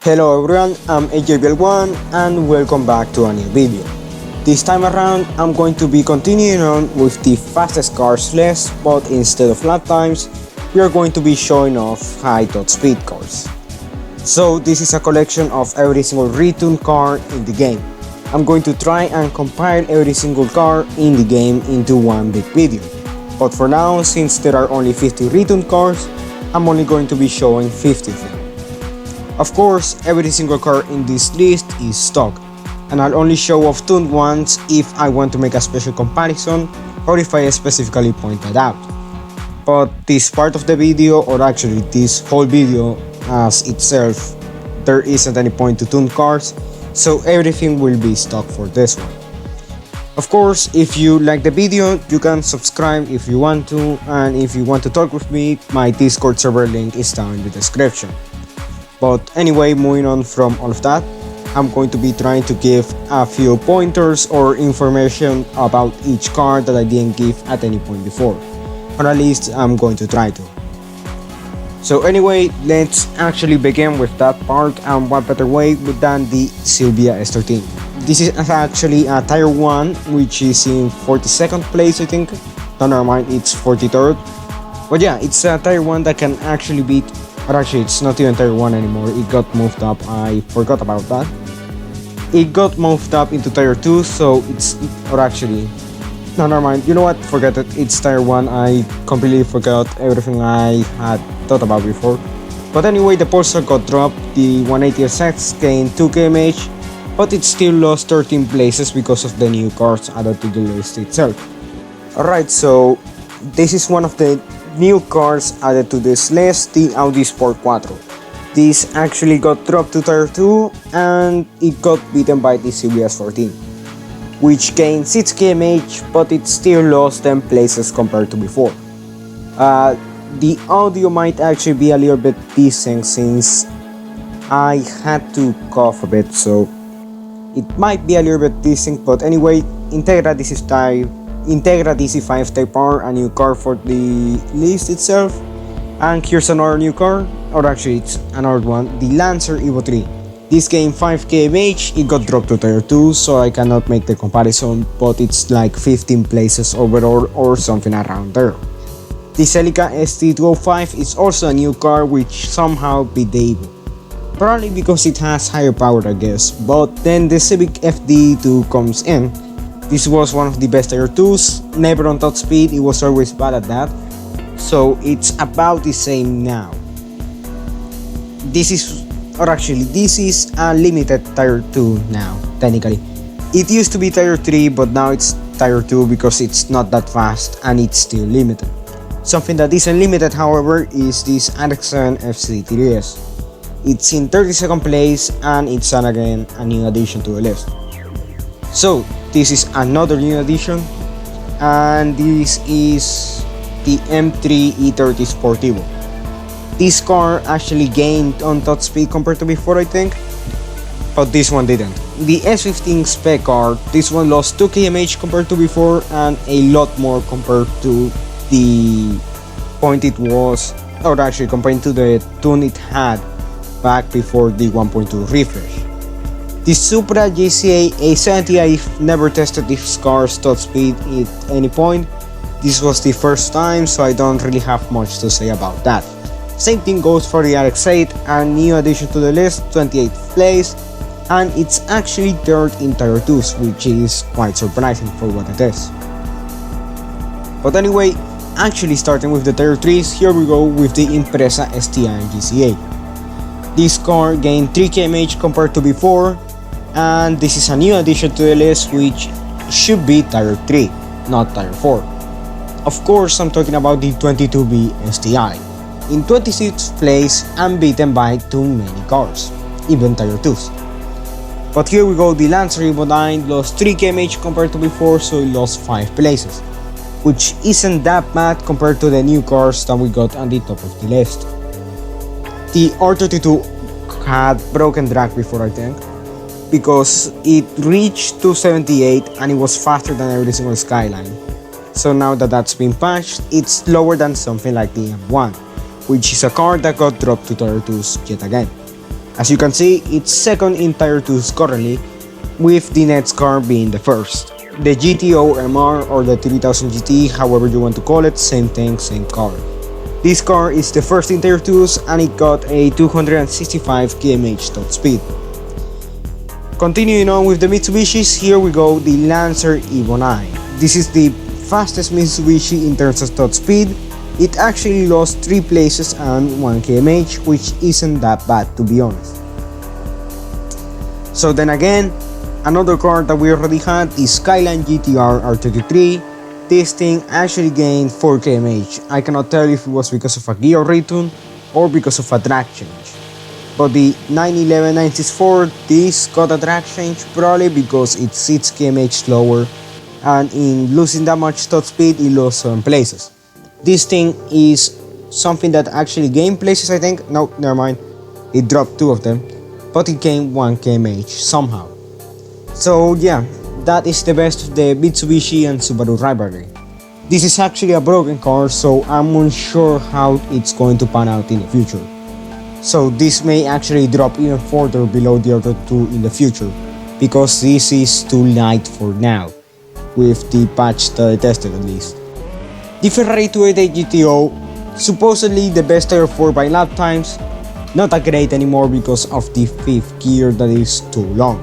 Hello everyone, I'm AJBL1 and welcome back to a new video. This time around, I'm going to be continuing on with the fastest cars list, but instead of lap times, we are going to be showing off high top speed cars. So this is a collection of every single retuned car in the game. I'm going to try and compile every single car in the game into one big video. But for now, since there are only 50 retuned cars, I'm only going to be showing 50 of them. Of course, every single car in this list is stock, and I'll only show off tuned ones if I want to make a special comparison or if I specifically point that out. But this part of the video, or actually this whole video as itself, there isn't any point to tuned cars, so everything will be stock for this one. Of course, if you like the video, you can subscribe if you want to, and if you want to talk with me, my Discord server link is down in the description. But anyway, moving on from all of that, I'm going to be trying to give a few pointers or information about each car that I didn't give at any point before. Or at least I'm going to try to. So anyway, let's actually begin with that part, and what better way than the Silvia S13. This is actually a tier 1, which is in 42nd place I think. No, never mind, it's 43rd. But yeah, it's a tier 1 that can actually beat. Or actually, it's not even tier 1 anymore, it got moved up, I forgot about that. It got moved up into tier 2, so it's, or actually, no, never mind, you know what, forget it, it's tier 1, I completely forgot everything I had thought about before. But anyway, the Pulsar got dropped, the 180SX gained 2 kmh, but it still lost 13 places because of the new cars added to the list itself. Alright, so this is one of the new cars added to this list, the Audi Sport Quattro. This actually got dropped to tier 2 and it got beaten by the Silvia S14, which gained 6 kmh, but it still lost 10 places compared to before. The audio might actually be a little bit decent since I had to cough a bit, so it might be a little bit decent, but anyway, Integra DC5 Type R, a new car for the list itself. And here's another new car, or actually it's another one, the Lancer Evo 3. This gained 5 kmh, it got dropped to tier 2, so I cannot make the comparison, but it's like 15 places overall or something around there. The Celica ST205 is also a new car which somehow beat the Evo. Probably because it has higher power, I guess, but then the Civic FD2 comes in. This was one of the best tier 2s, never on top speed, it was always bad at that, so it's about the same now. This is a limited tier 2 now, technically. It used to be tier 3, but now it's tier 2 because it's not that fast and it's still limited. Something that isn't limited, however, is this RX-7 FC3S. It's in 32nd place and it's again a new addition to the list. So this is another new addition, and this is the M3 E30 Sportivo. This car actually gained on top speed compared to before, I think, but this one didn't. The S15 spec car, this one lost 2 kmh compared to before and a lot more compared to the point it was, or actually compared to the tune it had back before the 1.2 refresh. The Supra GCA A70, I've never tested this car's top speed at any point. This was the first time, so I don't really have much to say about that. Same thing goes for the RX-8, a new addition to the list, 28th place, and it's actually third in tier 2s, which is quite surprising for what it is. But anyway, actually starting with the tier 3s, here we go with the Impreza STI GCA. This car gained 3 kmh compared to before, and this is a new addition to the list which should be tier 3, not tier 4. Of course, I'm talking about the 22B STI. In 26th place and beaten by too many cars, even tier 2s. But here we go, the Lancer Evo 9 lost 3 kmh compared to before, so it lost 5 places, which isn't that bad compared to the new cars that we got on the top of the list. The R32 had broken drag before, I think, because it reached 278 and it was faster than every single Skyline. So now that that's been patched, it's slower than something like the M1, which is a car that got dropped to tier 2s yet again. As you can see, it's second in Tier 2s currently, with the next car being the first. The GTO MR or the 3000 GT, however you want to call it, same thing, same car. This car is the first in Tier 2s and it got a 265 km/h top speed. Continuing on with the Mitsubishis, here we go, the Lancer Evo 9. This is the fastest Mitsubishi in terms of top speed. It actually lost 3 places and 1 km/h, which isn't that bad to be honest. So then again, another car that we already had, the Skyline GTR R33. This thing actually gained 4 km/h. I cannot tell if it was because of a gear retune or because of a drag change. But the 911 964, this got a drag change probably because it's 6 km/h slower, and in losing that much top speed it lost 7 places. This thing is something that actually gained places, I think. No, never mind. It dropped 2 of them, but it gained 1 km/h somehow. So yeah, that is the best of the Mitsubishi and Subaru rivalry. This is actually a broken car, so I'm unsure how it's going to pan out in the future. So this may actually drop even further below the other 2 in the future, because this is too light for now, with the patch that I tested at least. The Ferrari 288 GTO, supposedly the best Tier 4 by lap times, not that great anymore because of the 5th gear that is too long.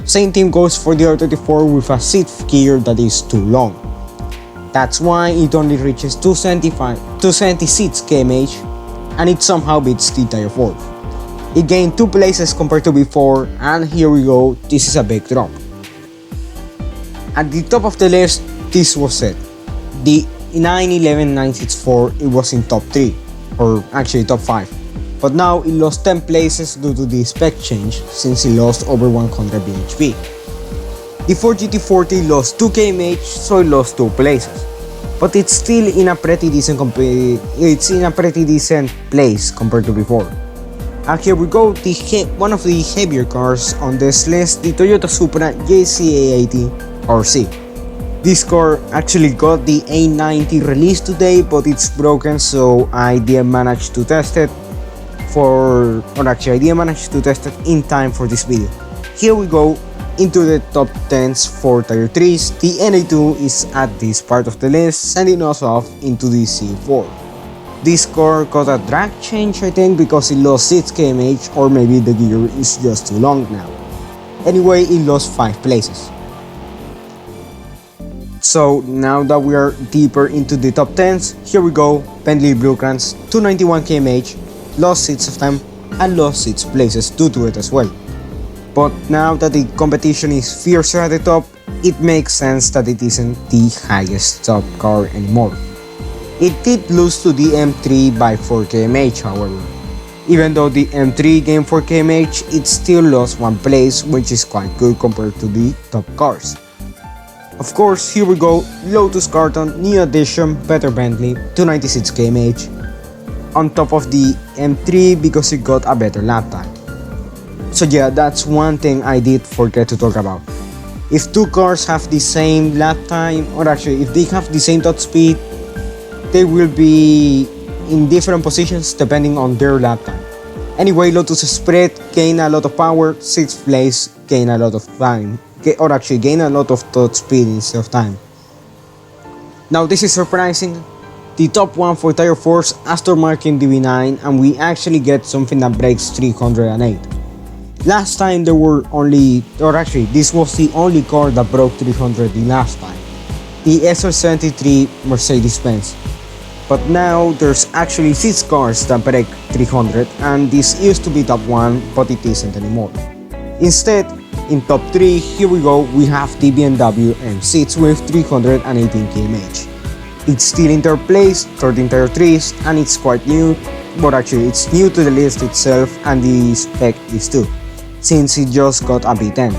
Same thing goes for the R34 with a 6th gear that is too long. That's why it only reaches 276 km/h and it somehow beats the Tier 4. It gained 2 places compared to before, and here we go, this is a big drop. At the top of the list, this was it. The 911 964, it was in top 3, or actually top 5. But now it lost 10 places due to the spec change, since it lost over 100 bhp. The Ford GT40 lost 2 km/h, so it lost 2 places. But it's still in a pretty decent place compared to before. And here we go, one of the heavier cars on this list, the Toyota Supra JCA80 RC. This car actually got the A90 released today, but it's broken, so I didn't manage to test it in time for this video. Here we go into the top 10s for Tier 3s. The NA2 is at this part of the list, sending us off into the C4. This car got a drag change, I think, because it lost 6 km/h, or maybe the gear is just too long now. Anyway, it lost 5 places. So now that we are deeper into the top 10s, here we go, Bentley Bluecrans, 291 km/h, lost 6 of them, and lost 6 places due to it as well. But now that the competition is fiercer at the top, it makes sense that it isn't the highest top car anymore. It did lose to the M3 by 4 km/h, however. Even though the M3 gained 4 km/h, it still lost 1 place, which is quite good compared to the top cars. Of course, here we go, Lotus Carton, new edition, better Bentley, 296 km/h, on top of the M3 because it got a better lap time. So yeah, that's one thing I did forget to talk about. If 2 cars have the same lap time, or actually if they have the same top speed, they will be in different positions depending on their lap time. Anyway, Lotus Spread gained a lot of power, 6th place gained a lot of time, or actually gain a lot of top speed instead of time. Now this is surprising. The top 1 for Tier 4's Aston Martin DB9, and we actually get something that breaks 308. Last time there were only, or actually this was the only car that broke 300 the last time. The SR73 Mercedes-Benz. But now there's actually 6 cars that break 300, and this used to be top 1, but it isn't anymore. Instead, in top 3, here we go, we have the BMW M6 with 318 km/h. It's still in 3rd place, 13 Tier 3s, and it's quite new, but actually it's new to the list itself, and the spec is too, since it just got a B10.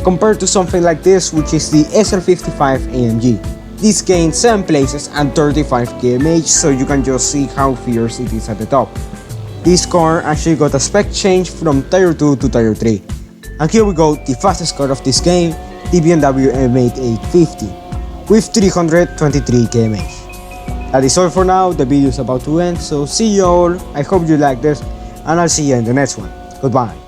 Compared to something like this, which is the SR55 AMG. This gained 7 places and 35 km/h, so you can just see how fierce it is at the top. This car actually got a spec change from Tier 2 to Tier 3. And here we go, the fastest car of this game, the BMW M8 850, with 323 km/h. That is all for now, the video is about to end, so see you all, I hope you like this, and I'll see you in the next one. Goodbye.